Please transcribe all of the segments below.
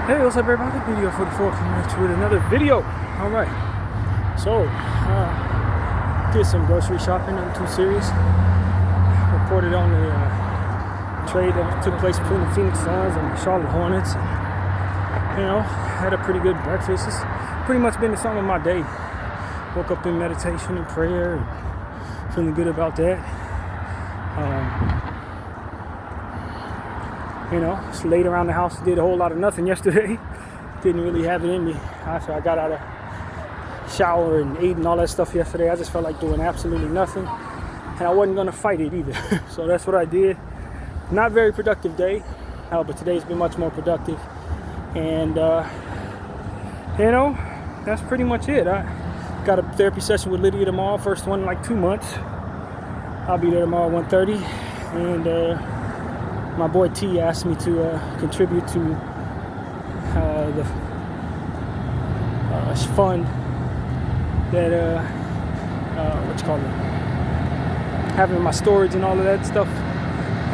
Hey, what's up everybody? Video 44 coming at you with another video. Alright, so did some grocery shopping, nothing too serious. Reported on the trade that took place between the Phoenix Suns and the Charlotte Hornets. Had a pretty good breakfast. It's pretty much been the sum of my day. Woke up in meditation and prayer and feeling good about that. Just laid around the house, did a whole lot of nothing yesterday. Didn't really have it in me. After I got out of shower and ate and all that stuff yesterday, I just felt like doing absolutely nothing. And I wasn't gonna fight it either. So that's what I did. Not very productive day, but today's been much more productive. And that's pretty much it. I got a therapy session with Lydia tomorrow, first one in like 2 months. I'll be there tomorrow at 1:30. And my boy T asked me to contribute to the fund that having my storage and all of that stuff,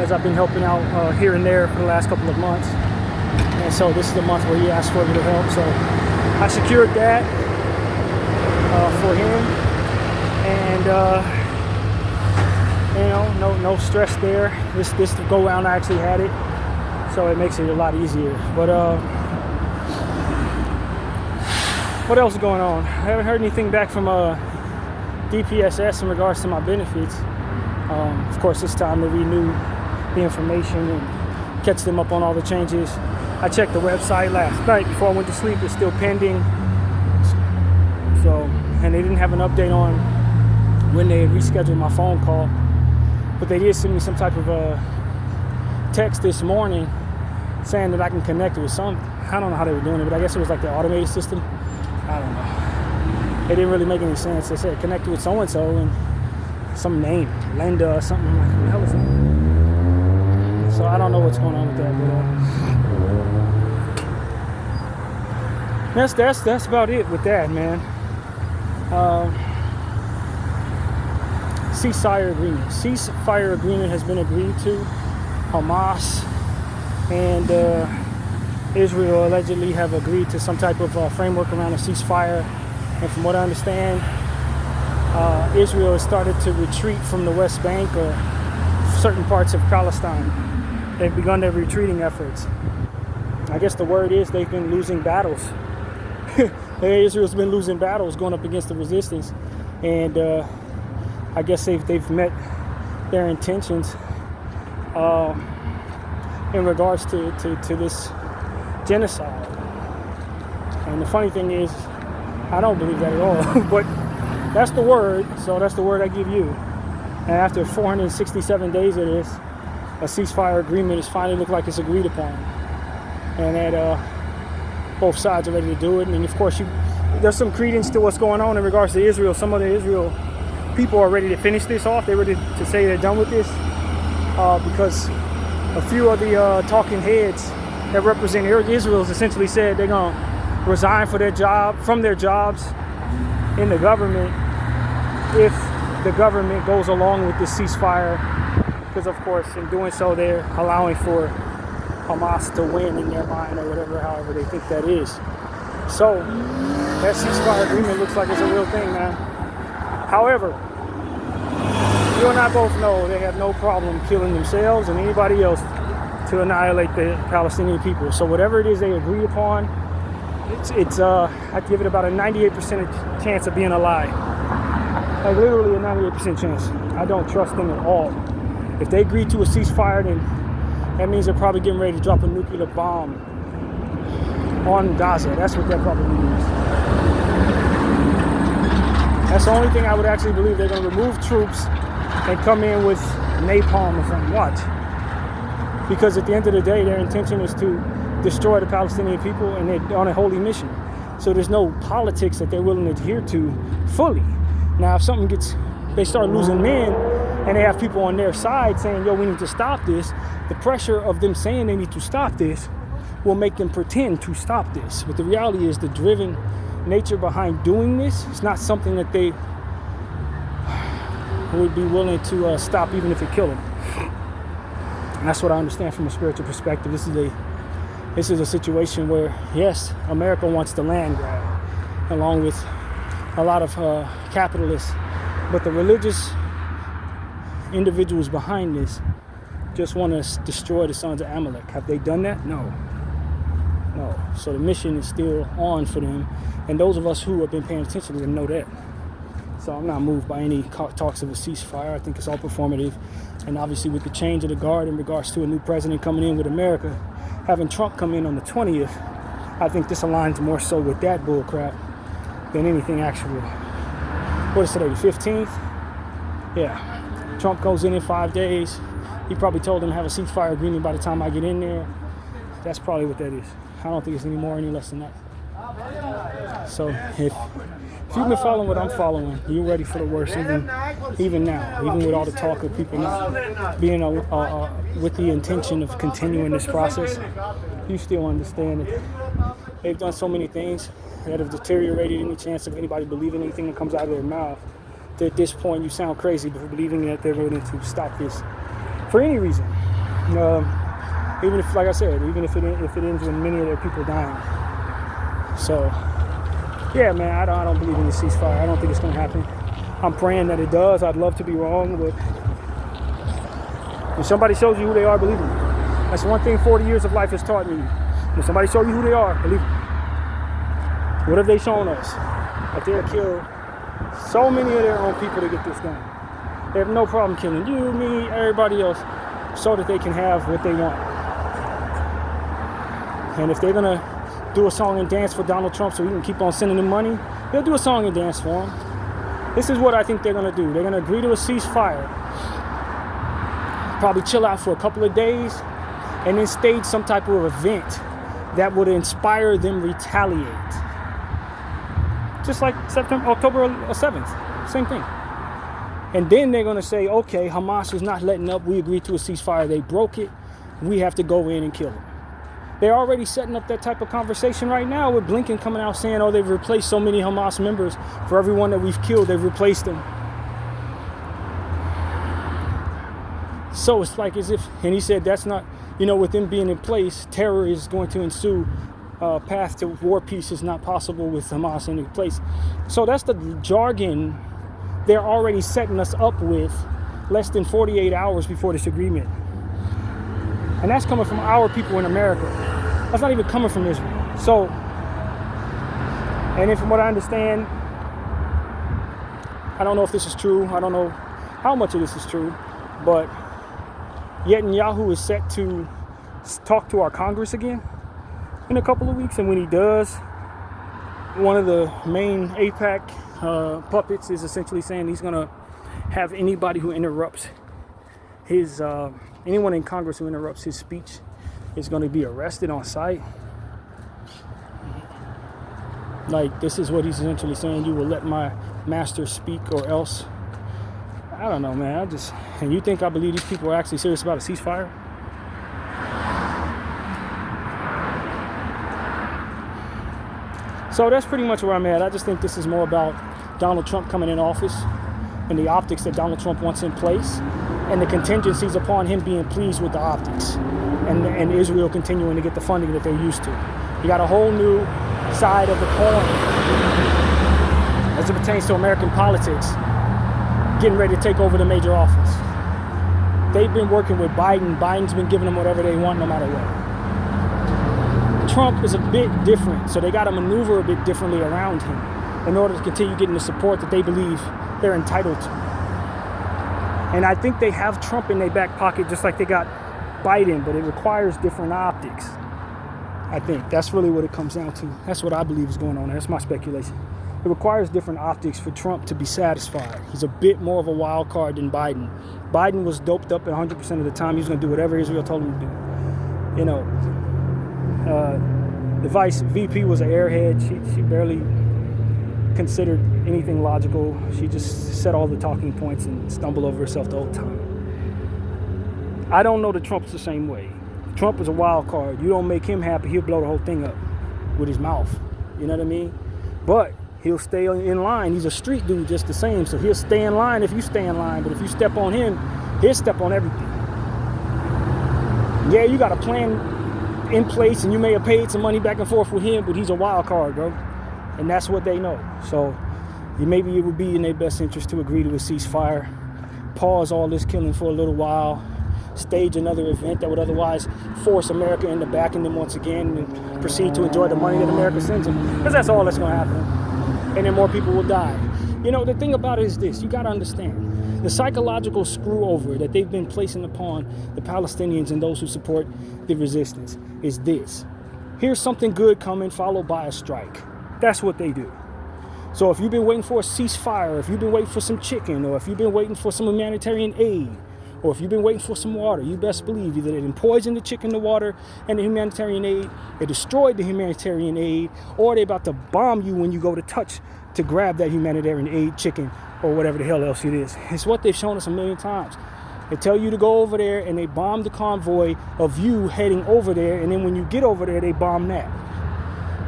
as I've been helping out here and there for the last couple of months. And so this is the month where he asked for a little help. So I secured that for him, and no stress there. This go round I actually had it, so it makes it a lot easier. But what else is going on? I haven't heard anything back from DPSS in regards to my benefits. Of course, it's time to renew the information and catch them up on all the changes. I checked the website last night before I went to sleep. It's still pending. So, and they didn't have an update on when they had rescheduled my phone call. But they did send me some type of text this morning saying that I can connect it with something. I don't know how they were doing it, but I guess it was like the automated system. I don't know. It didn't really make any sense. They said connect it with so-and-so and some name, Linda or something. I'm like, who the hell is it? So I don't know what's going on with that, but that's about it with that, man. Ceasefire agreement has been agreed to. Hamas and Israel allegedly have agreed to some type of framework around a ceasefire. And from what I understand, Israel has started to retreat from the West Bank or certain parts of Palestine. They've begun their retreating efforts. I guess the word is they've been losing battles. Israel's been losing battles going up against the resistance, and I guess they've met their intentions in regards to this genocide. And the funny thing is, I don't believe that at all. But that's the word, so that's the word I give you. And after 467 days of this, a ceasefire agreement is finally looked like it's agreed upon, and that both sides are ready to do it. And of course, there's some credence to what's going on in regards to Israel. Some of the Israel people are ready to finish this off. They're ready to say they're done with this because a few of the talking heads that represent Israel has essentially said they're going to resign from their jobs in the government if the government goes along with this ceasefire, because of course in doing so they're allowing for Hamas to win in their mind, or however they think that is. So that ceasefire agreement looks like it's a real thing, man. However, you and I both know they have no problem killing themselves and anybody else to annihilate the Palestinian people. So whatever it is they agree upon, I'd give it about a 98% chance of being a lie. Like literally a 98% chance. I don't trust them at all. If they agree to a ceasefire, then that means they're probably getting ready to drop a nuclear bomb on Gaza. That's what that probably means. That's the only thing I would actually believe. They're going to remove troops and come in with napalm or something. Watch. Because at the end of the day, their intention is to destroy the Palestinian people, and they're on a holy mission. So there's no politics that they're willing to adhere to fully. Now, if they start losing men, and they have people on their side saying, yo, we need to stop this, the pressure of them saying they need to stop this will make them pretend to stop this. But the reality is the driven nature behind doing this is not something that they would be willing to stop even if it killed them. And that's what I understand from a spiritual perspective. This is a this is a situation where, yes, America wants the land grab, along with a lot of capitalists, but the religious individuals behind this just want to destroy the sons of Amalek. Have they done that? No. So the mission is still on for them, and those of us who have been paying attention to them know that. So I'm not moved by any talks of a ceasefire. I think it's all performative, and obviously with the change of the guard in regards to a new president coming in with America, having Trump come in on the 20th, I think this aligns more so with that bullcrap than anything actual. What is today, the 15th? Yeah. Trump goes in 5 days. He probably told them to have a ceasefire agreement by the time I get in there. That's probably what that is. I don't think it's any more or any less than that. So if you've been following what I'm following, you're ready for the worst, even now, even with all the talk of people not being with the intention of continuing this process, you still understand that they've done so many things that have deteriorated any chance of anybody believing anything that comes out of their mouth. That at this point, you sound crazy for believing that they're going to stop this for any reason. Even if, like I said, even if it ends with many of their people dying. So, yeah, man, I don't believe in the ceasefire. I don't think it's going to happen. I'm praying that it does. I'd love to be wrong, but when somebody shows you who they are, believe them. That's one thing 40 years of life has taught me. When somebody shows you who they are, believe them. What have they shown us? That they'll kill so many of their own people to get this done. They have no problem killing you, me, everybody else, so that they can have what they want. And if they're going to do a song and dance for Donald Trump so we can keep on sending them money, they'll do a song and dance for him. This is what I think they're going to do. They're going to agree to a ceasefire, probably chill out for a couple of days, and then stage some type of event that would inspire them to retaliate. Just like October 7th, same thing. And then they're going to say, okay, Hamas is not letting up. We agreed to a ceasefire. They broke it. We have to go in and kill them. They're already setting up that type of conversation right now with Blinken coming out saying, oh, they've replaced so many Hamas members. For everyone that we've killed, they've replaced them. So it's like as if, and he said that's not, with them being in place, terror is going to ensue. Path to war peace is not possible with Hamas in place. So that's the jargon they're already setting us up with less than 48 hours before this agreement. And that's coming from our people in America. That's not even coming from Israel. So, and then from what I understand, I don't know if this is true. I don't know how much of this is true, but Netanyahu is set to talk to our Congress again in a couple of weeks. And when he does, one of the main AIPAC puppets is essentially saying he's going to have anybody who interrupts his, anyone in Congress who interrupts his speech is going to be arrested on sight. Like, this is what he's essentially saying: you will let my master speak or else. I don't know, man. And you think I believe these people are actually serious about a ceasefire? So that's pretty much where I'm at. I just think this is more about Donald Trump coming in office and the optics that Donald Trump wants in place and the contingencies upon him being pleased with the optics and Israel continuing to get the funding that they're used to. You got a whole new side of the coin as it pertains to American politics getting ready to take over the major office. They've been working with Biden. Biden's been giving them whatever they want no matter what. Trump is a bit different, so they got to maneuver a bit differently around him in order to continue getting the support that they believe they're entitled to. And I think they have Trump in their back pocket just like they got Biden, but it requires different optics. I think that's really what it comes down to. That's what I believe is going on. That's my speculation. It requires different optics for Trump to be satisfied. He's a bit more of a wild card than Biden. Biden was doped up 100% of the time. He was going to do whatever Israel told him to do. The vice VP was an airhead. She barely considered anything logical. She just said all the talking points and stumbled over herself the whole time. I don't know that Trump's the same way. Trump is a wild card. You don't make him happy, he'll blow the whole thing up with his mouth. You know what I mean? But he'll stay in line. He's a street dude just the same. So he'll stay in line if you stay in line. But if you step on him, he'll step on everything. Yeah, you got to plan in place, and you may have paid some money back and forth with him, but he's a wild card, bro. And that's what they know. So maybe it would be in their best interest to agree to a ceasefire, pause all this killing for a little while, stage another event that would otherwise force America into backing them once again, and proceed to enjoy the money that America sends them. Because that's all that's going to happen. And then more people will die. You know, the thing about it is this. You got to understand. The psychological screw over that they've been placing upon the Palestinians and those who support the resistance is this. Here's something good coming, followed by a strike. That's what they do. So if you've been waiting for a ceasefire, if you've been waiting for some chicken, or if you've been waiting for some humanitarian aid, or if you've been waiting for some water, you best believe either they poisoned the chicken, the water, and the humanitarian aid, they destroyed the humanitarian aid, or they're about to bomb you when you go to touch to grab that humanitarian aid chicken or whatever the hell else it is. It's what they've shown us a million times. They tell you to go over there and they bomb the convoy of you heading over there, and then when you get over there, they bomb that.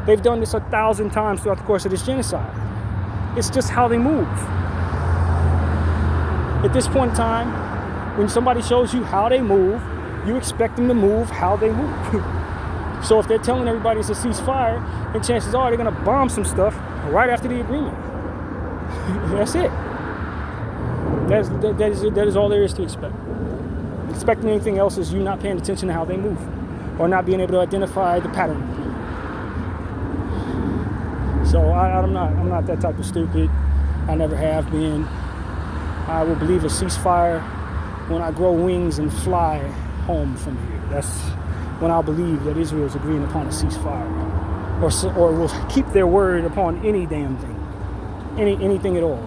They've done this 1,000 times throughout the course of this genocide. It's just how they move. At this point in time, when somebody shows you how they move, you expect them to move how they move. So if they're telling everybody it's a ceasefire, then chances are they're going to bomb some stuff right after the agreement. That's it. That is all there is to expect. Expecting anything else is you not paying attention to how they move, or not being able to identify the pattern. So I'm not that type of stupid. I never have been. I will believe a ceasefire when I grow wings and fly home from here. That's when I'll believe that Israel is agreeing upon a ceasefire, or will keep their word upon any damn thing, anything at all.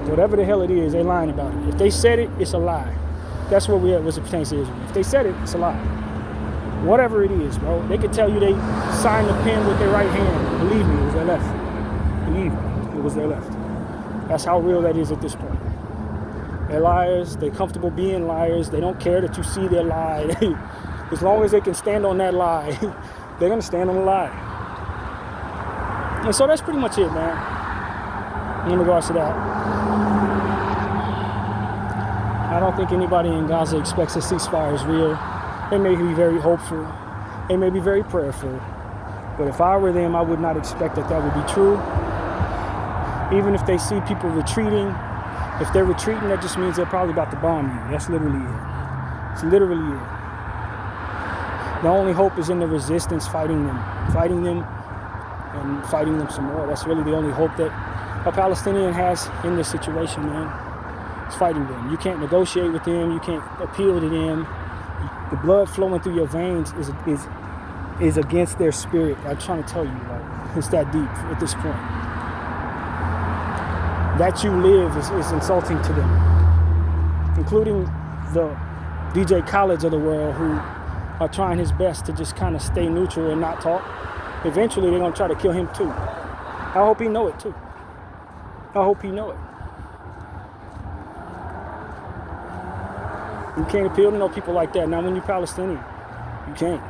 Whatever the hell it is, they're lying about it. If they said it, it's a lie. That's where we at as it pertains to Israel. If they said it, it's a lie. Whatever it is, bro. They could tell you they signed the pen with their right hand. Believe me, it was their left. Believe me, it was their left. That's how real that is at this point. They're liars. They're comfortable being liars. They don't care that you see their lie. As long as they can stand on that lie, they're going to stand on the lie. And so that's pretty much it, man, in regards to that. I don't think anybody in Gaza expects a ceasefire is real. They may be very hopeful. They may be very prayerful. But if I were them, I would not expect that would be true. Even if they see people retreating, if they're retreating, that just means they're probably about to bomb you. That's literally it. It's literally it. The only hope is in the resistance fighting them and fighting them some more. That's really the only hope that a Palestinian has in this situation, man. It's fighting them. You can't negotiate with them. You can't appeal to them. The blood flowing through your veins is against their spirit. I'm trying to tell you, like, it's that deep at this point. That you live is insulting to them, including the DJ Khaled's of the world, who are trying his best to just kind of stay neutral and not talk. Eventually, they're going to try to kill him too. I hope he know it too. I hope he know it. You can't appeal to no people like that. Not when you're Palestinian. You can't.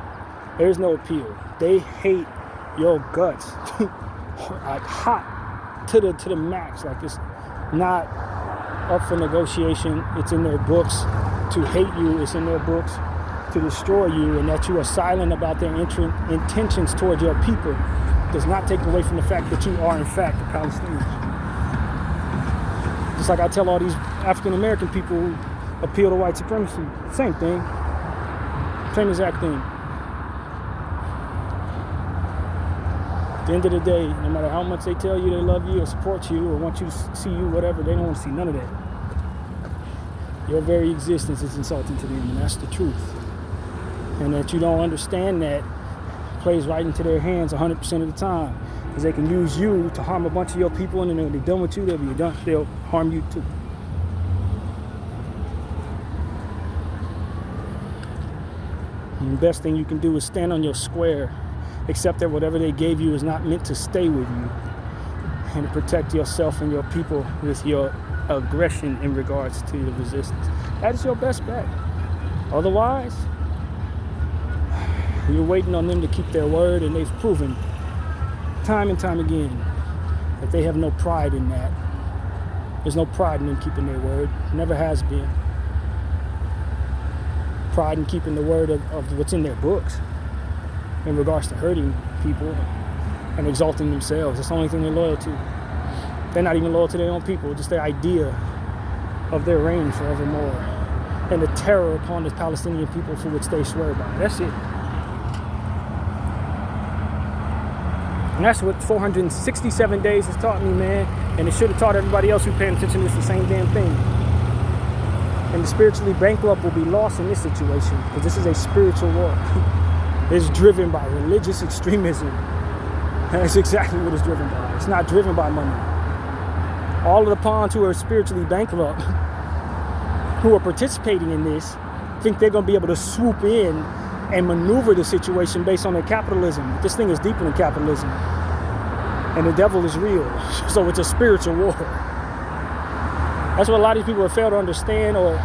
There's no appeal. They hate your guts. Like hot to the max. Like it's not up for negotiation. It's in their books. To hate you, it's in their books. To destroy you, and that you are silent about their intentions towards your people does not take away from the fact that you are in fact a Palestinian. Just like I tell all these African American people who appeal to white supremacy, same thing, same exact thing. At the end of the day, no matter how much they tell you they love you or support you or want you to see you, whatever, they don't want to see none of that. Your very existence is insulting to them, and that's the truth. And that you don't understand that plays right into their hands 100% of the time, because they can use you to harm a bunch of your people, and then when they're done with you, they'll harm you too. And the best thing you can do is stand on your square, accept that whatever they gave you is not meant to stay with you, and protect yourself and your people with your aggression in regards to the resistance. That is your best bet. Otherwise, you're waiting on them to keep their word, and they've proven time and time again that they have no pride in that. There's no pride in them keeping their word. Never has been. pride in keeping the word of what's in their books in regards to hurting people and exalting themselves. That's the only thing they're loyal to. They're not even loyal to their own people, just their idea of their reign forevermore and the terror upon the Palestinian people for which they swear by. That's it. And that's what 467 days has taught me, man. And it should have taught everybody else who's paying attention to this the same damn thing. And the spiritually bankrupt will be lost in this situation because this is a spiritual war. It's driven by religious extremism. That's exactly what it's driven by. It's not driven by money. All of the pawns who are spiritually bankrupt, who are participating in this, think they're going to be able to swoop in and maneuver the situation based on their capitalism. This thing is deeper than capitalism. And the devil is real. So it's a spiritual war. That's what a lot of these people have failed to understand, or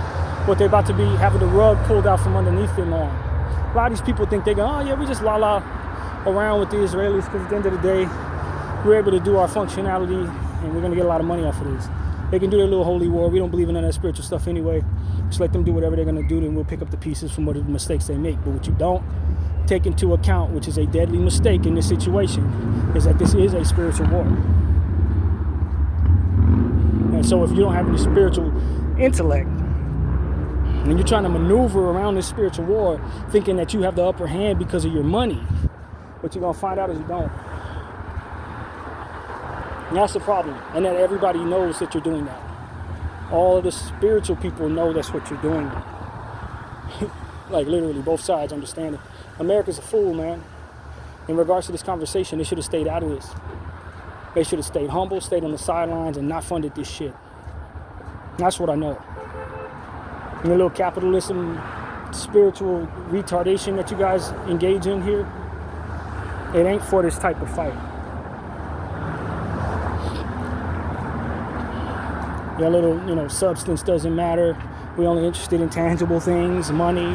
what they're about to be having the rug pulled out from underneath them on. A lot of these people think they're going, oh yeah, we just la-la around with the Israelis because at the end of the day, we're able to do our functionality and we're going to get a lot of money off of this. They can do their little holy war. We don't believe in none of that spiritual stuff anyway. Just let them do whatever they're going to do, and we'll pick up the pieces from what the mistakes they make. But what you don't take into account, which is a deadly mistake in this situation, is that this is a spiritual war. And so if you don't have any spiritual intellect, and you're trying to maneuver around this spiritual war, thinking that you have the upper hand because of your money, what you're going to find out is you don't. And that's the problem. And that everybody knows that you're doing that. All of the spiritual people know that's what you're doing. Like literally, both sides understand it. America's a fool, man. In regards to this conversation, they should have stayed out of this. They should have stayed humble, stayed on the sidelines, and not funded this shit. And that's what I know. And the little capitalism, spiritual retardation that you guys engage in here, it ain't for this type of fight. Your little, substance doesn't matter. We're only interested in tangible things, money,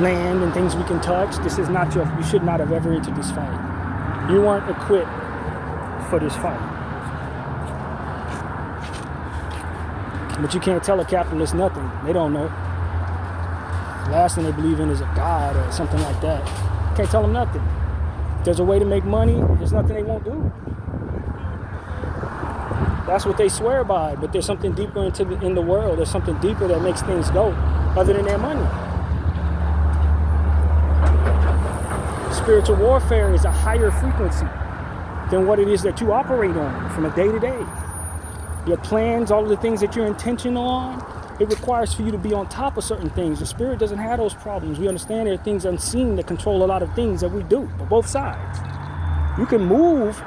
land, and things we can touch. This is not you should not have ever entered this fight. You weren't equipped for this fight. But you can't tell a capitalist nothing. They don't know. The last thing they believe in is a god or something like that. Can't tell them nothing. If there's a way to make money, there's nothing they won't do. That's what they swear by, but there's something deeper in the world. There's something deeper that makes things go other than their money. Spiritual warfare is a higher frequency than what it is that you operate on from a day to day. Your plans, all of the things that you're intentional on, it requires for you to be on top of certain things. The spirit doesn't have those problems. We understand there are things unseen that control a lot of things that we do, but both sides. You can move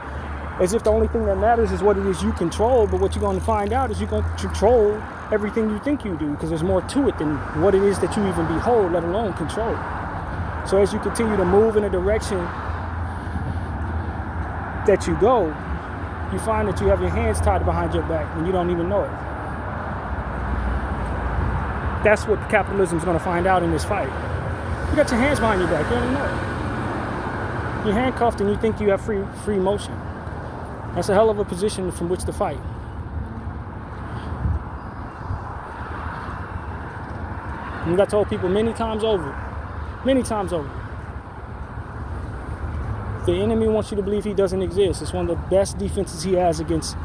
as if the only thing that matters is what it is you control, but what you're going to find out is you're going to control everything you think you do, because there's more to it than what it is that you even behold, let alone control. So as you continue to move in a direction that you go, you find that you have your hands tied behind your back and you don't even know it. That's what capitalism is going to find out in this fight. You got your hands behind your back, you don't even know it. You're handcuffed and you think you have free motion. That's a hell of a position from which to fight. And I told people many times over, the enemy wants you to believe he doesn't exist. It's one of the best defenses he has against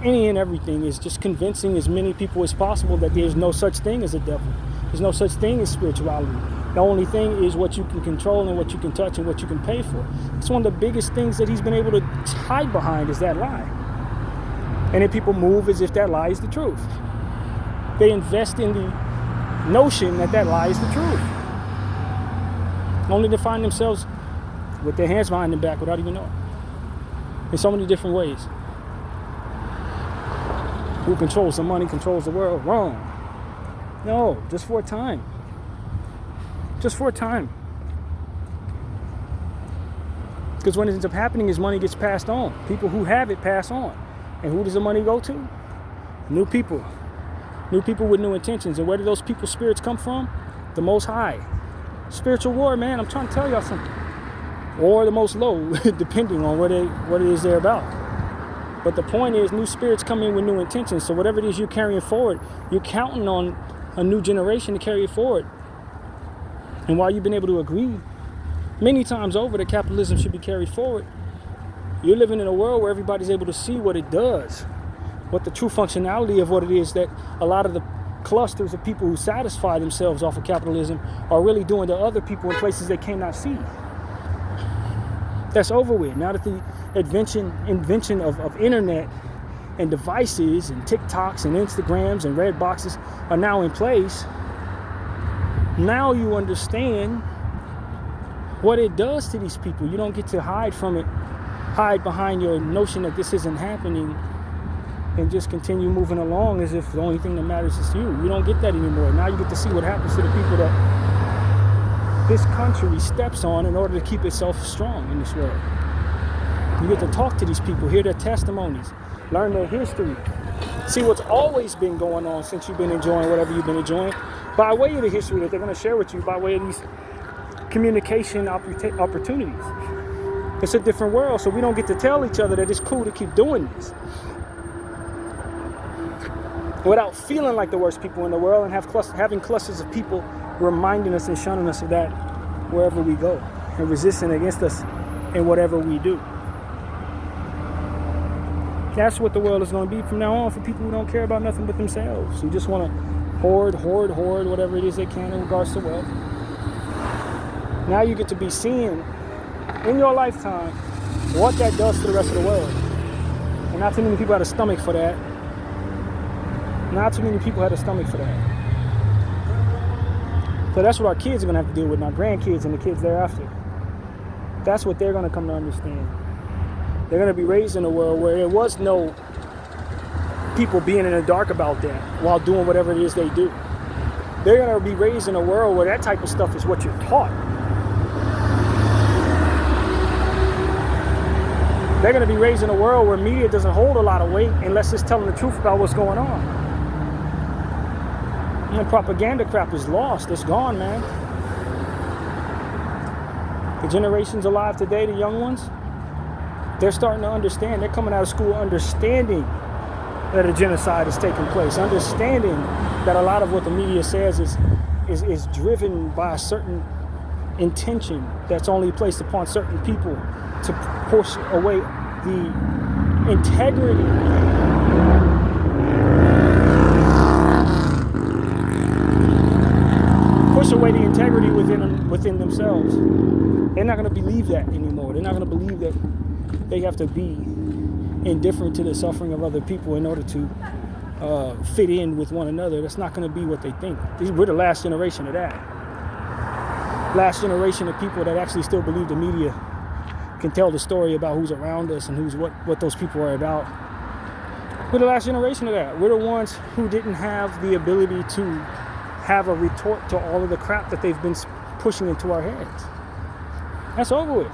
any and everything, is just convincing as many people as possible that there's no such thing as a devil. There's no such thing as spirituality. The only thing is what you can control and what you can touch and what you can pay for. It's one of the biggest things that he's been able to hide behind is that lie. And then people move as if that lie is the truth. They invest in the notion that that lie is the truth. Only to find themselves with their hands behind their back without even knowing. In so many different ways. Who controls the money controls the world. Wrong. No, just for a time. Just for a time. Because what ends up happening is money gets passed on. People who have it pass on. And who does the money go to? New people. New people with new intentions. And where do those people's spirits come from? The Most High. Spiritual war, man. I'm trying to tell y'all something. Or the most low, depending on what it is they're about. But the point is, new spirits come in with new intentions. So whatever it is you're carrying forward, you're counting on a new generation to carry it forward. And while you've been able to agree many times over that capitalism should be carried forward, you're living in a world where everybody's able to see what it does, what the true functionality of what it is that a lot of the clusters of people who satisfy themselves off of capitalism are really doing to other people in places they cannot see. That's over with. Now that the invention of internet and devices and TikToks and Instagrams and red boxes are now in place, now you understand what it does to these people. You don't get to hide from it, hide behind your notion that this isn't happening, and just continue moving along as if the only thing that matters is you. You don't get that anymore. Now you get to see what happens to the people that this country steps on in order to keep itself strong in this world. You get to talk to these people, hear their testimonies, learn their history, see what's always been going on since you've been enjoying whatever you've been enjoying, by way of the history that they're going to share with you, by way of these communication opportunities. It's a different world, so we don't get to tell each other that it's cool to keep doing this without feeling like the worst people in the world and having clusters of people reminding us and shunning us of that wherever we go and resisting against us in whatever we do. That's what the world is going to be from now on for people who don't care about nothing but themselves, who just want to hoard whatever it is they can in regards to wealth. Now you get to be seeing in your lifetime what that does to the rest of the world. And not too many people had a stomach for that. Not too many people had a stomach for that. So that's what our kids are going to have to deal with, and our grandkids and the kids thereafter. That's what they're going to come to understand. They're going to be raised in a world where there was no people being in the dark about that while doing whatever it is they do. They're going to be raised in a world where that type of stuff is what you're taught. They're going to be raised in a world where media doesn't hold a lot of weight unless it's telling the truth about what's going on. And the propaganda crap is lost. It's gone, man. The generations alive today, the young ones, they're starting to understand. They're coming out of school understanding that a genocide is taking place, understanding that a lot of what the media says is driven by a certain intention that's only placed upon certain people to push away the integrity within themselves. They're not going to believe that anymore. They're not going to believe that they have to be indifferent to the suffering of other people in order to fit in with one another. That's not going to be what they think. We're the last generation of that. Last generation of people that actually still believe the media can tell the story about who's around us and who's what those people are about. We're the last generation of that. We're the ones who didn't have the ability to have a retort to all of the crap that they've been pushing into our heads. That's over with.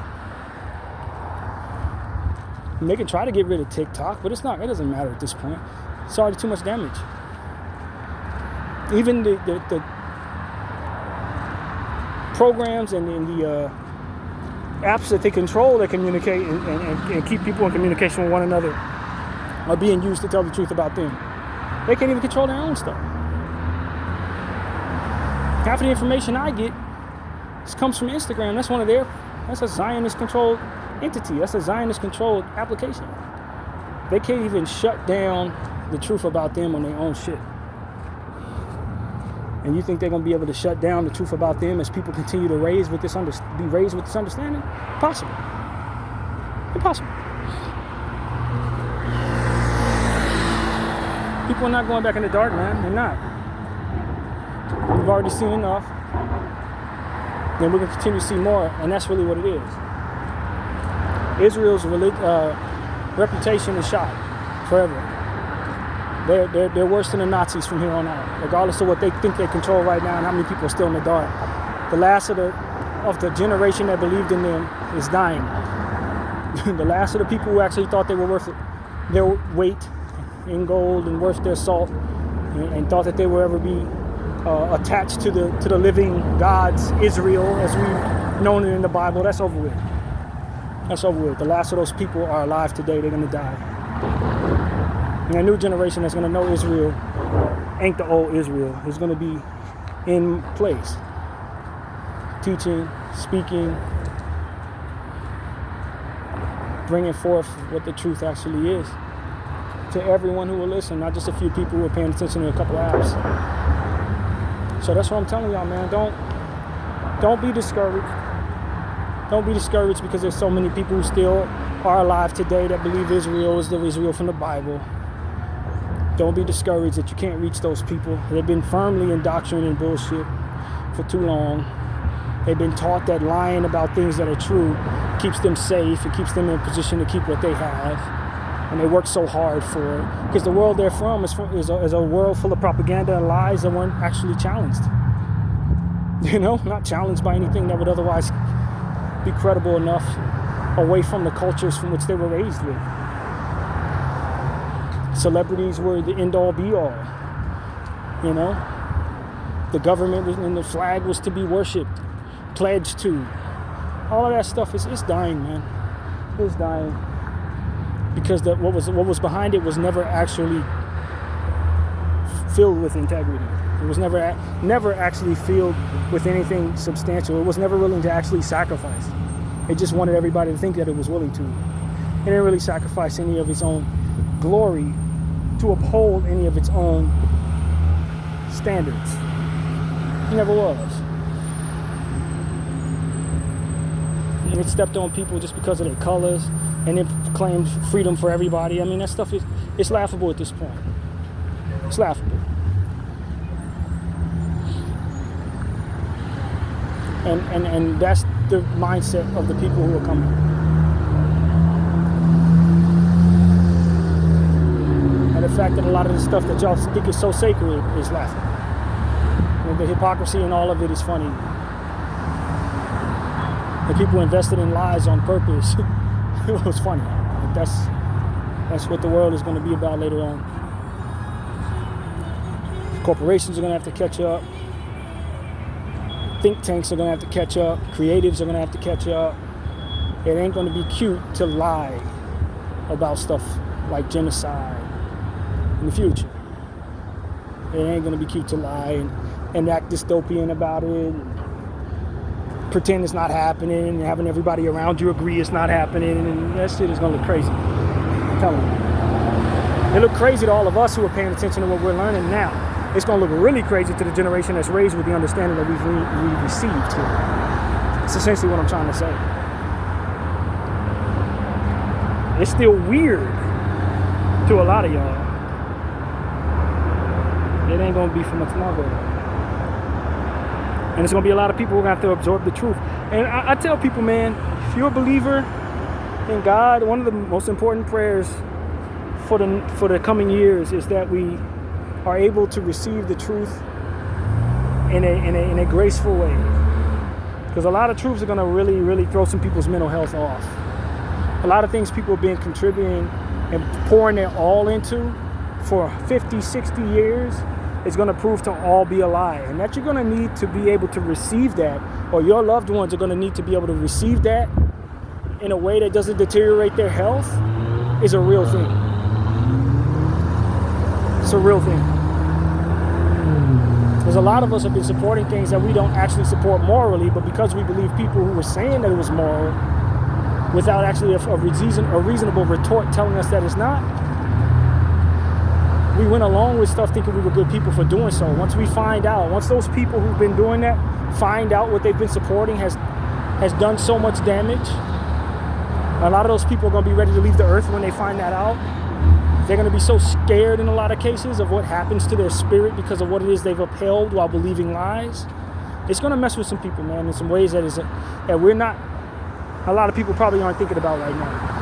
And they can try to get rid of TikTok, but it doesn't matter at this point. It's already too much damage. Even the programs and the apps that they control that communicate and keep people in communication with one another are being used to tell the truth about them. They can't even control their own stuff. Half of the information I get comes from Instagram. That's a Zionist-controlled entity. That's a Zionist-controlled application. They can't even shut down the truth about them on their own shit. And you think they're going to be able to shut down the truth about them as people continue to be raised with this understanding? Impossible. Impossible. People are not going back in the dark, man. They're not. We've already seen enough. And we're going to continue to see more, and that's really what it is. Israel's reputation is shot forever. They're worse than the Nazis from here on out, regardless of what they think they control right now and how many people are still in the dark. The last of the generation that believed in them is dying. The last of the people who actually thought they were worth their weight in gold and worth their salt and thought that they would ever be attached to the living God's Israel as we've known it in the Bible, that's over with. That's over with. The last of those people are alive today. They're going to die. And a new generation that's going to know Israel ain't the old Israel. Is going to be in place. teaching, speaking, bringing forth what the truth actually is to everyone who will listen, not just a few people who are paying attention to a couple of apps. So that's what I'm telling y'all, man. Don't be discouraged. Don't be discouraged because there's so many people who still are alive today that believe Israel is the Israel from the Bible. Don't be discouraged that you can't reach those people. They've been firmly indoctrinated in bullshit for too long. They've been taught that lying about things that are true keeps them safe. It keeps them in a position to keep what they have. And they work so hard for it. Because the world they're from is a world full of propaganda and lies that weren't actually challenged. You know, not challenged by anything that would otherwise be credible enough away from the cultures from which they were raised with. Celebrities were the end-all be-all. You know, the government and the flag was to be worshipped, pledged to. All of that stuff is dying, man. It's dying. Because what was behind it was never actually filled with integrity. It was never actually filled with anything substantial. It was never willing to actually sacrifice. It just wanted everybody to think that it was willing to. It didn't really sacrifice any of its own glory to uphold any of its own standards. It never was. And it stepped on people just because of their colors, and then claimed freedom for everybody. I mean, that stuff it's laughable at this point. It's laughable. And that's the mindset of the people who are coming. And the fact that a lot of the stuff that y'all think is so sacred is laughable. And the hypocrisy in all of it is funny. The people invested in lies on purpose. It was funny. That's what the world is going to be about later on. Corporations are going to have to catch up. Think tanks are going to have to catch up. Creatives are going to have to catch up. It ain't going to be cute to lie about stuff like genocide in the future. It ain't going to be cute to lie and act dystopian about it. Pretend it's not happening and having everybody around you agree it's not happening, and that shit is going to look crazy. I'm telling you. It look crazy to all of us who are paying attention to what we're learning now. It's going to look really crazy to the generation that's raised with the understanding that we've received here. It's essentially what I'm trying to say. It's still weird to a lot of y'all. It ain't going to be for much longer. And there's going to be a lot of people who are going to have to absorb the truth. And I tell people, man, if you're a believer in God, one of the most important prayers for the coming years is that we are able to receive the truth in a graceful way. Because a lot of truths are going to really, really throw some people's mental health off. A lot of things people have been contributing and pouring their all into for 50, 60 years is going to prove to all be a lie. And that you're going to need to be able to receive that, or your loved ones are going to need to be able to receive that in a way that doesn't deteriorate their health is a real thing. It's a real thing. Because a lot of us have been supporting things that we don't actually support morally, but because we believe people who were saying that it was moral without actually a reasonable retort telling us that it's not, we went along with stuff thinking we were good people for doing so. Once those people who've been doing that find out what they've been supporting has done so much damage, a lot of those people are going to be ready to leave the earth when they find that out. They're going to be so scared in a lot of cases of what happens to their spirit because of what it is they've upheld while believing lies. It's going to mess with some people, man, in some ways that we're not, a lot of people probably aren't thinking about right now.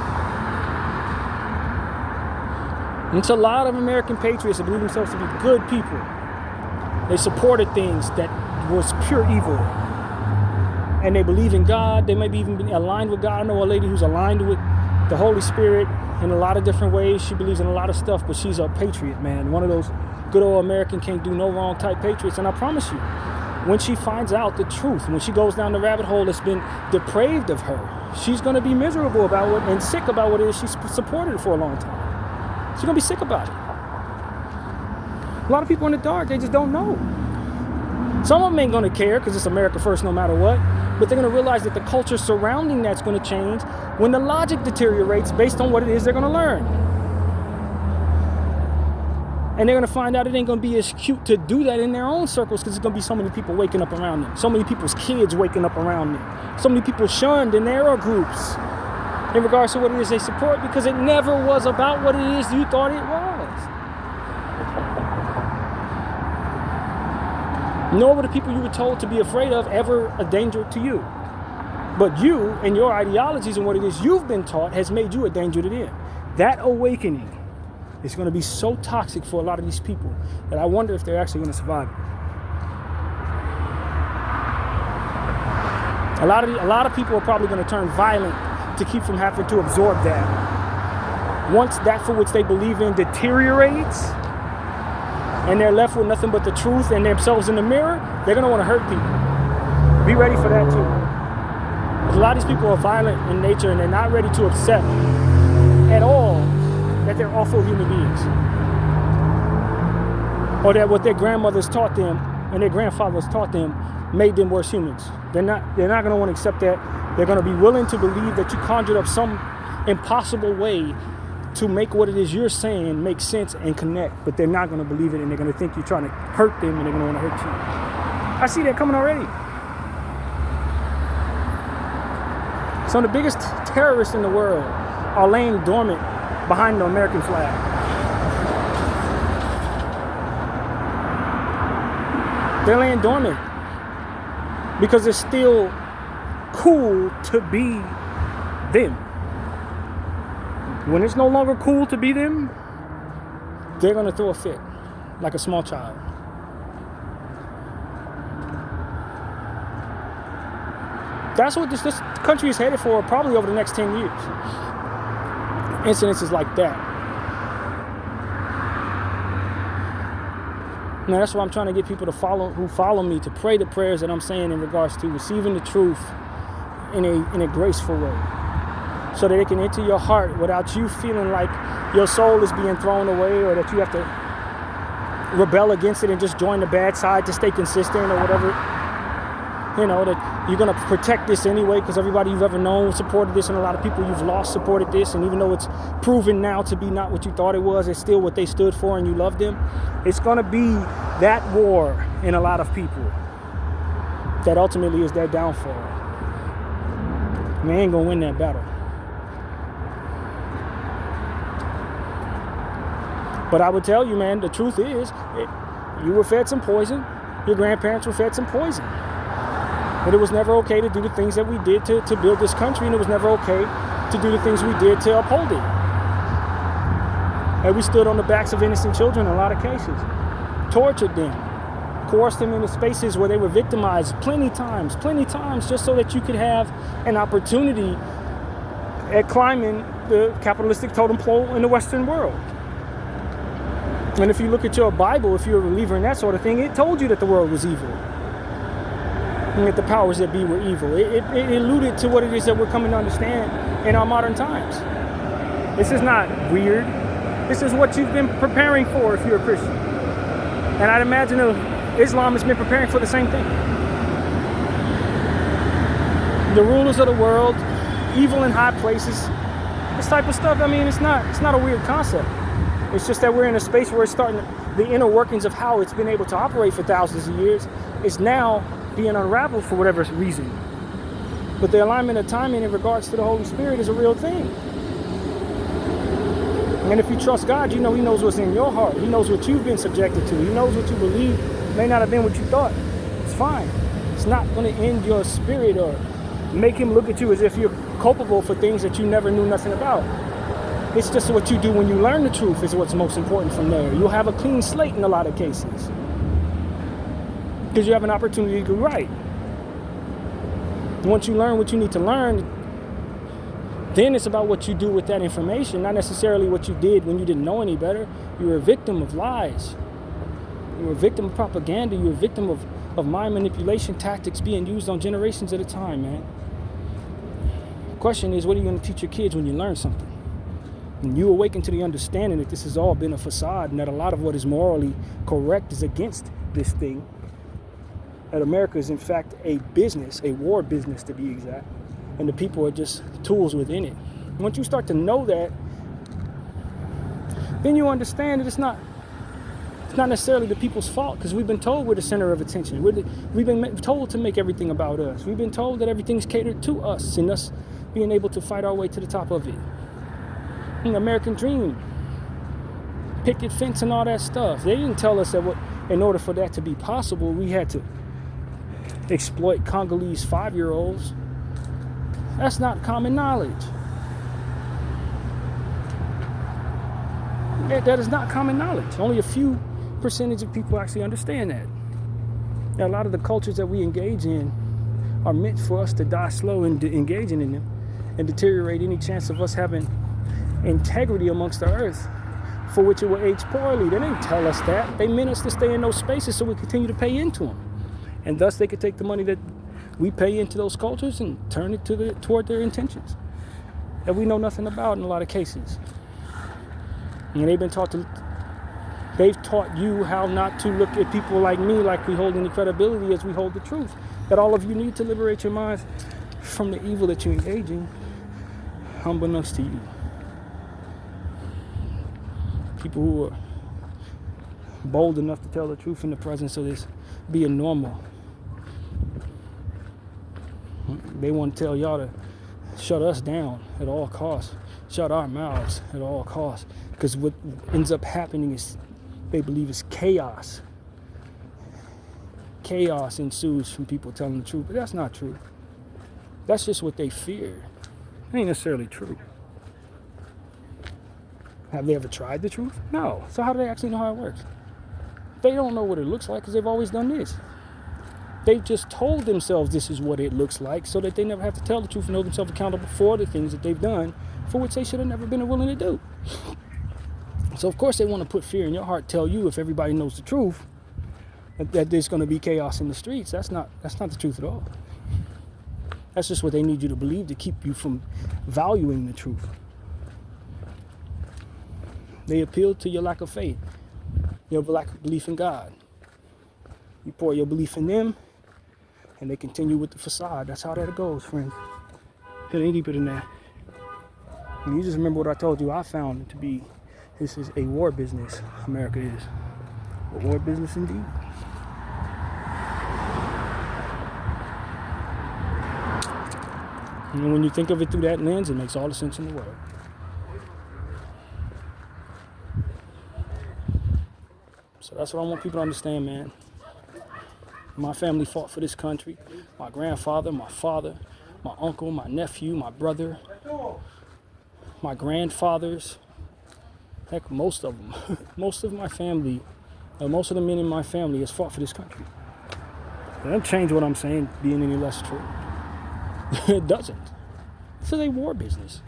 It's a lot of American patriots that believe themselves to be good people. They supported things that was pure evil. And they believe in God. They may be even aligned with God. I know a lady who's aligned with the Holy Spirit in a lot of different ways. She believes in a lot of stuff, but she's a patriot, man. One of those good old American can't do no wrong type patriots. And I promise you, when she finds out the truth, when she goes down the rabbit hole that's been depraved of her, she's going to be miserable about it and sick about what it is she's supported for a long time. She's going to be sick about it. A lot of people in the dark, they just don't know. Some of them ain't going to care because it's America first no matter what, but they're going to realize that the culture surrounding that's going to change when the logic deteriorates based on what it is they're going to learn. And they're going to find out it ain't going to be as cute to do that in their own circles because there's going to be so many people waking up around them, so many people's kids waking up around them, so many people shunned in their groups in regards to what it is they support because it never was about what it is you thought it was. Nor were the people you were told to be afraid of ever a danger to you. But you and your ideologies and what it is you've been taught has made you a danger to them. That awakening is going to be so toxic for a lot of these people that I wonder if they're actually going to survive it. A lot of people are probably going to turn violent to keep from having to absorb that. Once that for which they believe in deteriorates, and they're left with nothing but the truth and themselves in the mirror, they're going to want to hurt people. Be ready for that too. Because a lot of these people are violent in nature and they're not ready to accept at all that they're awful human beings. Or that what their grandmothers taught them and their grandfathers taught them made them worse humans. They're not going to want to accept that. They're going to be willing to believe that you conjured up some impossible way to make what it is you're saying make sense and connect, but they're not going to believe it and they're going to think you're trying to hurt them and they're going to want to hurt you. I see that coming already. Some of the biggest terrorists in the world are laying dormant behind the American flag. They're laying dormant because it's still cool to be them. When it's no longer cool to be them, they're going to throw a fit like a small child. That's what this country is headed for probably over the next 10 years. Incidences like that. Now that's why I'm trying to get people to who follow me to pray the prayers that I'm saying in regards to receiving the truth in a graceful way. So that it can enter your heart without you feeling like your soul is being thrown away or that you have to rebel against it and just join the bad side to stay consistent or whatever. You know, that you're going to protect this anyway because everybody you've ever known supported this and a lot of people you've lost supported this. And even though it's proven now to be not what you thought it was, it's still what they stood for and you love them. It's going to be that war in a lot of people that ultimately is their downfall. And they ain't going to win that battle. But I would tell you, man, the truth is, you were fed some poison. Your grandparents were fed some poison. But it was never okay to do the things that we did to build this country, and it was never okay to do the things we did to uphold it. And we stood on the backs of innocent children in a lot of cases, tortured them, coerced them into spaces where they were victimized plenty times, just so that you could have an opportunity at climbing the capitalistic totem pole in the Western world. And if you look at your Bible, if you're a believer in that sort of thing, it told you that the world was evil. And that the powers that be were evil. It alluded to what it is that we're coming to understand in our modern times. This is not weird. This is what you've been preparing for if you're a Christian. And I'd imagine Islam has been preparing for the same thing. The rulers of the world, evil in high places, this type of stuff, I mean, it's not a weird concept. It's just that we're in a space where it's starting, the inner workings of how it's been able to operate for thousands of years is now being unraveled for whatever reason. But the alignment of timing in regards to the Holy Spirit is a real thing. And if you trust God, you know He knows what's in your heart. He knows what you've been subjected to. He knows what you believe may not have been what you thought. It's fine. It's not going to end your spirit or make Him look at you as if you're culpable for things that you never knew nothing about. It's just what you do when you learn the truth is what's most important from there. You'll have a clean slate in a lot of cases. Because you have an opportunity to do right. Once you learn what you need to learn, then it's about what you do with that information, not necessarily what you did when you didn't know any better. You were a victim of lies. You were a victim of propaganda. You were a victim of mind manipulation tactics being used on generations at a time, man. The question is, what are you going to teach your kids when you learn something? When you awaken to the understanding that this has all been a facade and that a lot of what is morally correct is against this thing, That America is in fact a business, a war business to be exact, and the people are just tools within it. Once you start to know that, then you understand that it's not necessarily the people's fault, because we've been told we're the center of attention. We've been told to make everything about us. We've been told that everything's catered to us and us being able to fight our way to the top of it. The American dream, picket fence and all that stuff. They didn't tell us that in order for that to be possible, we had to exploit Congolese 5-year-olds. That's not common knowledge. That is not common knowledge. Only a few percentage of people actually understand that. Now, a lot of the cultures that we engage in are meant for us to die slow in engaging in them and deteriorate any chance of us having integrity amongst the earth, for which it will age poorly. They didn't tell us that. They meant us to stay in those spaces so we continue to pay into them. And thus they could take the money that we pay into those cultures and turn it toward their intentions that we know nothing about in a lot of cases. And they've taught you how not to look at people like me like we hold any credibility as we hold the truth. That all of you need to liberate your minds from the evil that you engage in, unbeknownst to you. People who are bold enough to tell the truth in the presence of this being normal. They want to tell y'all to shut us down at all costs, shut our mouths at all costs, because what ends up happening is they believe it's chaos. Chaos ensues from people telling the truth, but that's not true. That's just what they fear. It ain't necessarily true. Have they ever tried the truth? No. So how do they actually know how it works? They don't know what it looks like because they've always done this. They've just told themselves this is what it looks like so that they never have to tell the truth and hold themselves accountable for the things that they've done, for which they should have never been willing to do. So of course they want to put fear in your heart, tell you if everybody knows the truth, that there's going to be chaos in the streets. That's not the truth at all. That's just what they need you to believe to keep you from valuing the truth. They appeal to your lack of faith, your lack of belief in God. You pour your belief in them, and they continue with the facade. That's how that goes, friends. It ain't deeper than that. And you just remember what I told you. I found it to be, this is a war business. America is a war business indeed. And when you think of it through that lens, it makes all the sense in the world. So that's what I want people to understand, man. My family fought for this country. My grandfather, my father, my uncle, my nephew, my brother, my grandfathers. Heck, most of them. Most of my family, most of the men in my family has fought for this country. It doesn't change what I'm saying being any less true. It doesn't. This is a war business.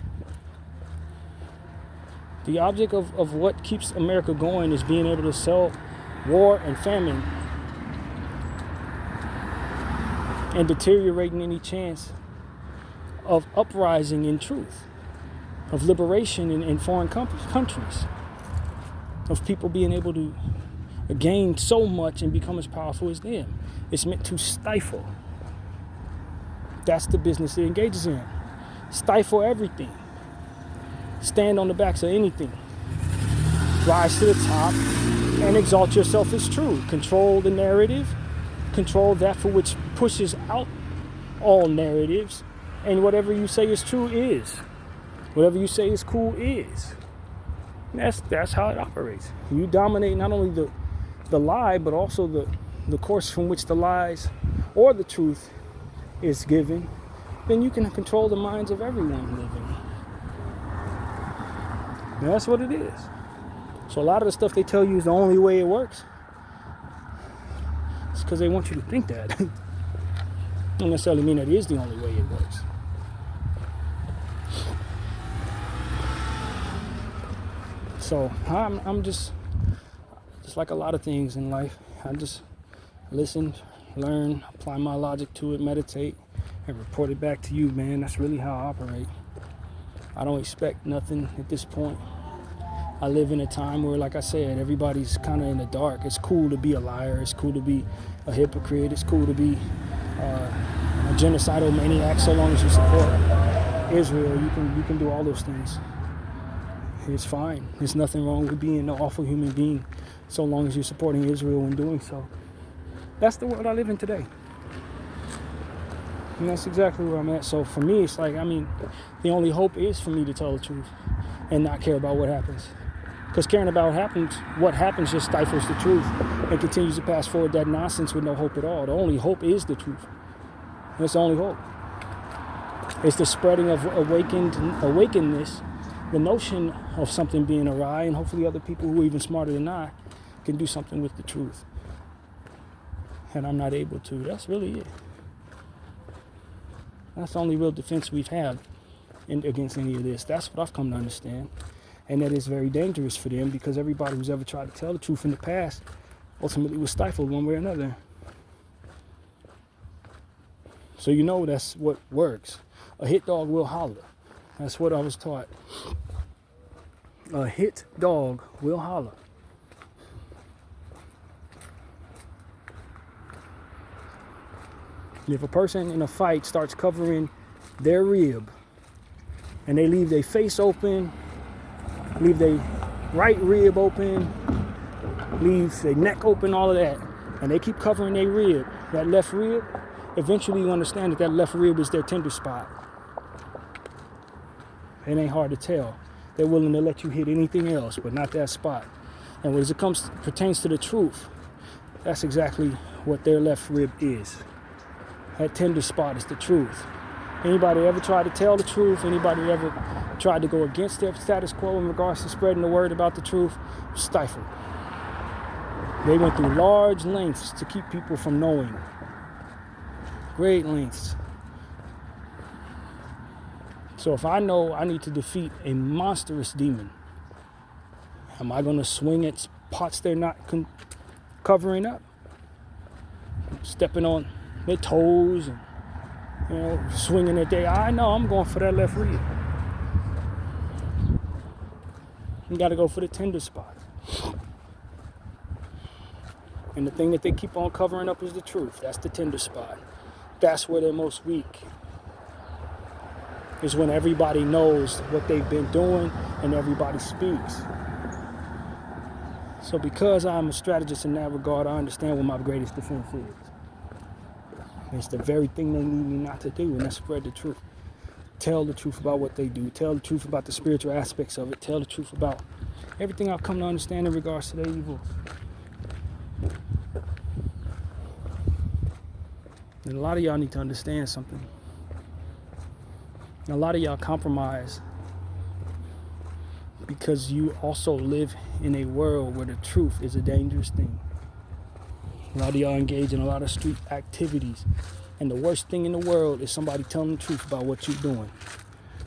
The object of what keeps America going is being able to sell war and famine and deteriorating any chance of uprising in truth, of liberation in foreign countries, of people being able to gain so much and become as powerful as them. It's meant to stifle. That's the business it engages in. Stifle everything. Stand on the backs of anything. Rise to the top and exalt yourself as true. Control the narrative. Control that for which pushes out all narratives. And whatever you say is true is. Whatever you say is cool is. That's how it operates. You dominate not only the lie, but also the course from which the lies or the truth is given. Then you can control the minds of everyone living. And that's what it is. So a lot of the stuff they tell you is the only way it works. It's because they want you to think that. Don't necessarily mean that it is the only way it works. So I'm just like a lot of things in life. I just listen, learn, apply my logic to it, meditate, and report it back to you, man. That's really how I operate. I don't expect nothing at this point. I live in a time where, like I said, everybody's kind of in the dark. It's cool to be a liar. It's cool to be a hypocrite. It's cool to be a genocidal maniac, so long as you support Israel. You can do all those things. It's fine. There's nothing wrong with being an awful human being, so long as you're supporting Israel in doing so. That's the world I live in today. And that's exactly where I'm at. So for me, it's like, the only hope is for me to tell the truth and not care about what happens. Because caring about what happens just stifles the truth and continues to pass forward that nonsense with no hope at all. The only hope is the truth. That's the only hope. It's the spreading of awakenedness, the notion of something being awry, and hopefully other people who are even smarter than I can do something with the truth. And I'm not able to. That's really it. That's the only real defense we've had against any of this. That's what I've come to understand. And that is very dangerous for them, because everybody who's ever tried to tell the truth in the past ultimately was stifled one way or another. So that's what works. A hit dog will holler. That's what I was taught. A hit dog will holler. If a person in a fight starts covering their rib and they leave their face open, leave their right rib open, leave their neck open, all of that, and they keep covering their rib, that left rib, eventually you understand that left rib is their tender spot. It ain't hard to tell. They're willing to let you hit anything else, but not that spot. And when it pertains to the truth, that's exactly what their left rib is. That tender spot is the truth. Anybody ever tried to tell the truth? Anybody ever tried to go against their status quo in regards to spreading the word about the truth? Stifled. They went through large lengths to keep people from knowing. Great lengths. So if I know I need to defeat a monstrous demon, am I going to swing at spots they're not covering up? Stepping on their toes and swinging at their eye? No, I'm going for that left rib. You got to go for the tender spot. And the thing that they keep on covering up is the truth. That's the tender spot. That's where they're most weak. Is when everybody knows what they've been doing and everybody speaks. So because I'm a strategist in that regard, I understand what my greatest defense is. It's the very thing they need me not to do, and that's spread the truth. Tell the truth about what they do. Tell the truth about the spiritual aspects of it. Tell the truth about everything I've come to understand in regards to their evils. And a lot of y'all need to understand something. And a lot of y'all compromise because you also live in a world where the truth is a dangerous thing. A lot of y'all engage in a lot of street activities. And the worst thing in the world is somebody telling the truth about what you're doing.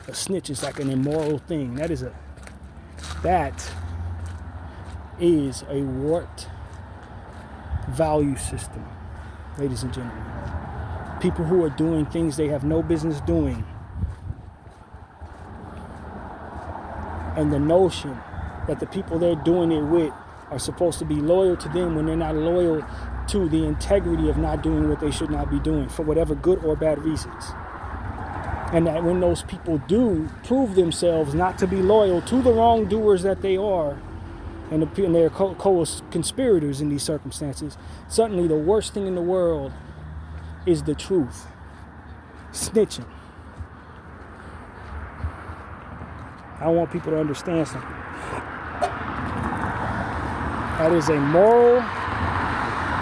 A snitch is like an immoral thing. That is a warped value system, ladies and gentlemen. People who are doing things they have no business doing. And the notion that the people they're doing it with are supposed to be loyal to them when they're not loyal to the integrity of not doing what they should not be doing for whatever good or bad reasons. And that when those people do prove themselves not to be loyal to the wrongdoers that they are, and their co-conspirators in these circumstances, suddenly the worst thing in the world is the truth. Snitching. I want people to understand something. That is a moral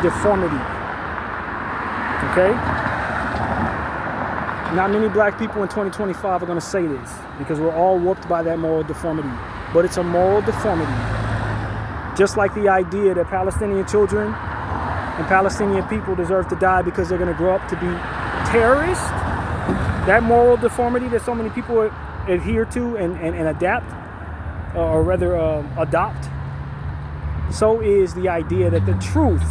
deformity. Okay? Not many black people in 2025 are going to say this because we're all warped by that moral deformity. But it's a moral deformity. Just like the idea that Palestinian children and Palestinian people deserve to die because they're going to grow up to be terrorists. That moral deformity that so many people adhere to and adapt, or rather adopt. So is the idea that the truth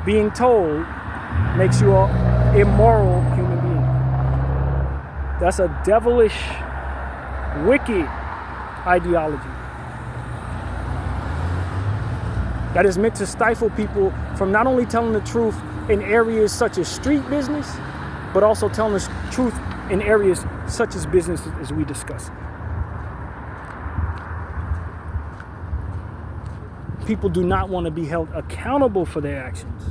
being told makes you an immoral human being. That's a devilish, wicked ideology. that is meant to stifle people from not only telling the truth in areas such as street business, but also telling the truth in areas such as business as we discuss. People do not want to be held accountable for their actions,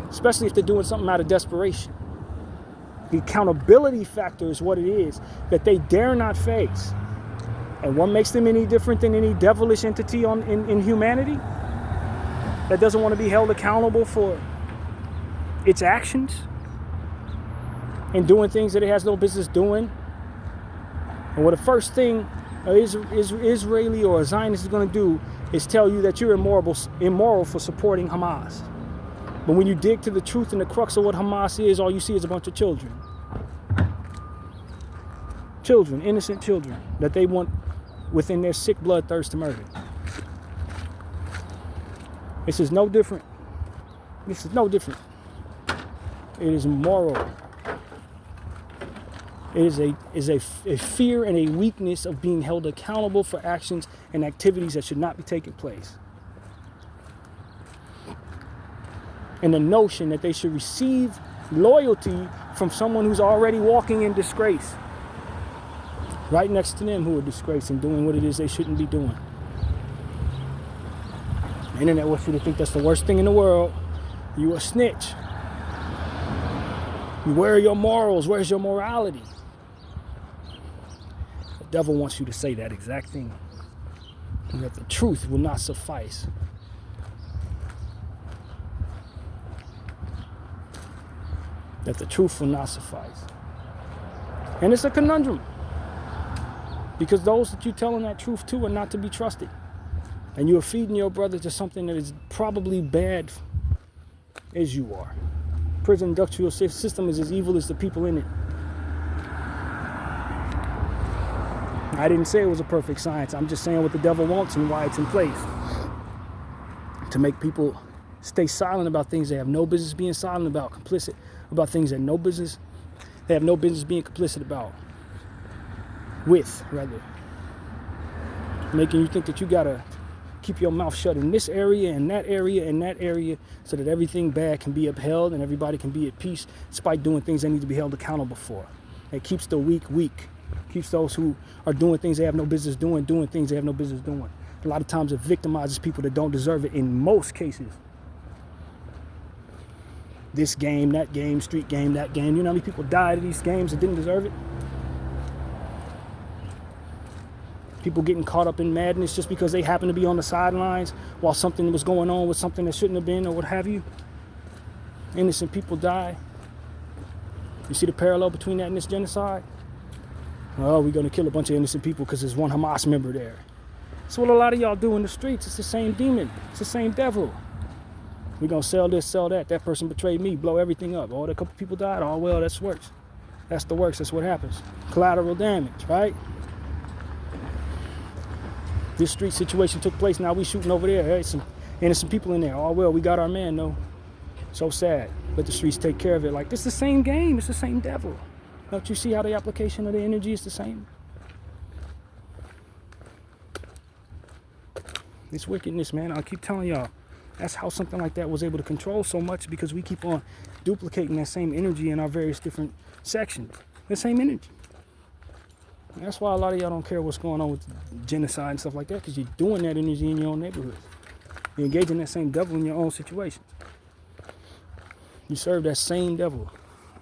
especially if they're doing something out of desperation. The accountability factor is what it is that they dare not face. And what makes them any different than any devilish entity in humanity that doesn't want to be held accountable for its actions and doing things that it has no business doing? And what the first thing Israeli or a Zionist is going to do is tell you that you're immoral for supporting Hamas. But when you dig to the truth and the crux of what Hamas is, all you see is a bunch of children. Children, innocent children, that they want within their sick bloodthirst to murder. This is no different. This is no different. It is moral. It is a fear and a weakness of being held accountable for actions and activities that should not be taking place. And the notion that they should receive loyalty from someone who's already walking in disgrace, right next to them, who are disgraced and doing what it is they shouldn't be doing. The internet wants you to think that's the worst thing in the world. You a snitch. Where are your morals? Where's your morality? The devil wants you to say that exact thing. And that the truth will not suffice. That the truth will not suffice. And it's a conundrum. Because those that you're telling that truth to are not to be trusted. And you are feeding your brother to something that is probably bad as you are. Prison industrial system is as evil as the people in it. I didn't say it was a perfect science. I'm just saying what the devil wants and why it's in place. To make people stay silent about things they have no business being silent about, complicit about things that they have no business being complicit about. Making you think that you gotta keep your mouth shut in this area and that area and that area so that everything bad can be upheld and everybody can be at peace despite doing things they need to be held accountable for. It keeps the weak. Keeps those who are doing things they have no business doing things they have no business doing. A lot of times it victimizes people that don't deserve it in most cases. This game, that game, street game, that game. You know how many people died in these games that didn't deserve it? People getting caught up in madness just because they happen to be on the sidelines while something was going on with something that shouldn't have been or what have you. Innocent people die. You see the parallel between that and this genocide? Well, we're going to kill a bunch of innocent people because there's one Hamas member there. That's what a lot of y'all do in the streets. It's the same demon. It's the same devil. We're going to sell this, sell that. That person betrayed me, blow everything up. Oh, a couple people died. Oh, well, that's works. That's the works. That's what happens. Collateral damage, right? This street situation took place. Now we shooting over there. Hey, some innocent people in there. Oh, well, we got our man, though. So sad. Let the streets take care of it. Like, it's the same game. It's the same devil. Don't you see how the application of the energy is the same? It's wickedness, man. I'll keep telling y'all. That's how something like that was able to control so much, because we keep on duplicating that same energy in our various different sections. The same energy. And that's why a lot of y'all don't care what's going on with genocide and stuff like that, because you're doing that energy in your own neighborhood. You're engaging that same devil in your own situations. You serve that same devil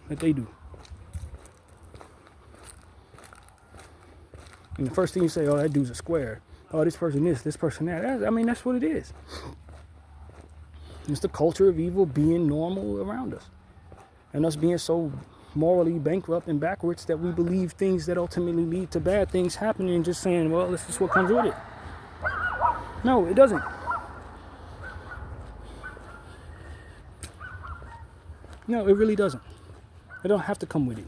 that they do. And the first thing you say, oh, that dude's a square. Oh, this person this person that. I mean, that's what it is. It's the culture of evil being normal around us. And us being so morally bankrupt and backwards that we believe things that ultimately lead to bad things happening and just saying, well, this is what comes with it. No, it doesn't. No, it really doesn't. It don't have to come with it.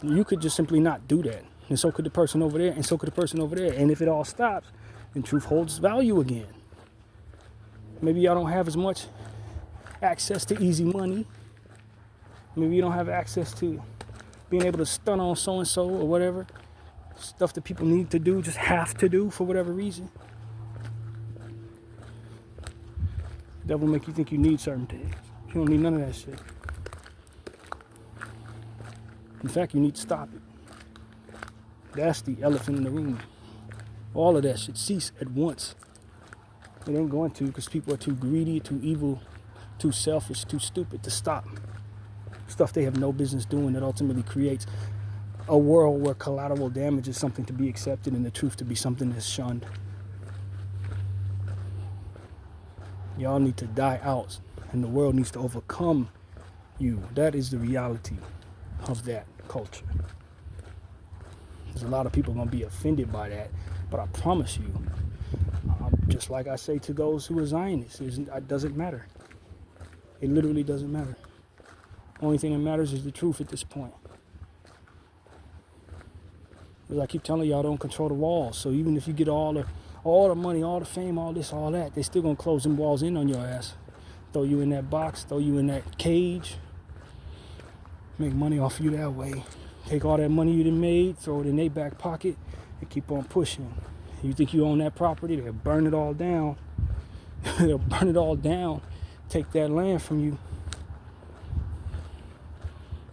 You could just simply not do that. And so could the person over there, and so could the person over there. And if it all stops, then truth holds value again. Maybe y'all don't have as much access to easy money. Maybe you don't have access to being able to stun on so-and-so or whatever. stuff that people need to do, just have to do for whatever reason. The devil will make you think you need certain things. You don't need none of that shit. In fact, you need to stop it. That's the elephant in the room. All of that should cease at once. It ain't going to, because people are too greedy, too evil, too selfish, too stupid to stop. Stuff they have no business doing that ultimately creates a world where collateral damage is something to be accepted and the truth to be something that's shunned. Y'all need to die out, and the world needs to overcome you. That is the reality of that culture. There's a lot of people going to be offended by that, but I promise you, just like I say to those who are Zionists, it doesn't matter. It literally doesn't matter. Only thing that matters is the truth at this point. As I keep telling y'all, don't control the walls. So even if you get all the money, all the fame, all this, all that, they still gonna close them walls in on your ass. Throw you in that box, throw you in that cage, make money off you that way. Take all that money you done made, throw it in their back pocket, and keep on pushing. You think you own that property, they'll burn it all down. They'll burn it all down, take that land from you.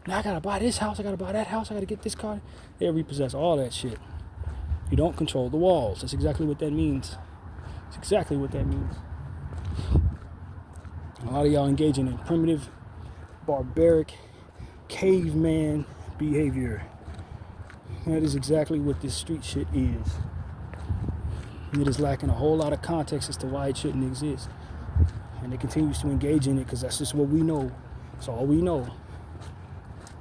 Now I gotta buy this house, I gotta buy that house, I gotta get this car. They'll repossess all that shit. You don't control the walls. That's exactly what that means. That's exactly what that means. A lot of y'all engaging in primitive, barbaric, caveman behavior. That is exactly what this street shit is. And it is lacking a whole lot of context as to why it shouldn't exist. And it continues to engage in it because that's just what we know. It's all we know.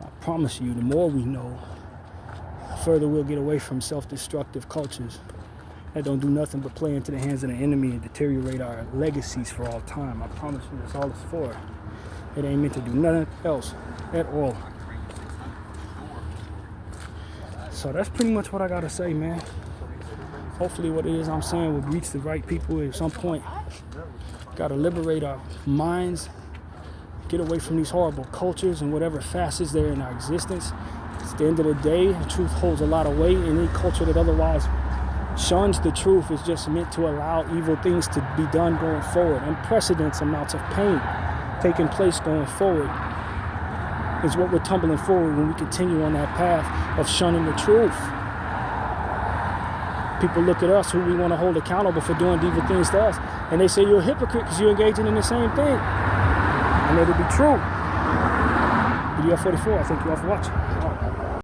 I promise you, the more we know, the further we'll get away from self-destructive cultures that don't do nothing but play into the hands of the enemy and deteriorate our legacies for all time. I promise you, that's all it's for. It ain't meant to do nothing else at all. So that's pretty much what I gotta say, man. Hopefully what it is I'm saying will reach the right people at some point. Gotta liberate our minds, get away from these horrible cultures and whatever facets there in our existence. At the end of the day, the truth holds a lot of weight. Any culture that otherwise shuns the truth is just meant to allow evil things to be done going forward. Unprecedented amounts of pain taking place going forward is what we're tumbling forward when we continue on that path of shunning the truth. People look at us, who we want to hold accountable for doing evil things to us, and they say you're a hypocrite because you're engaging in the same thing. And it'll be true. BDF 44, I thank you all for watching.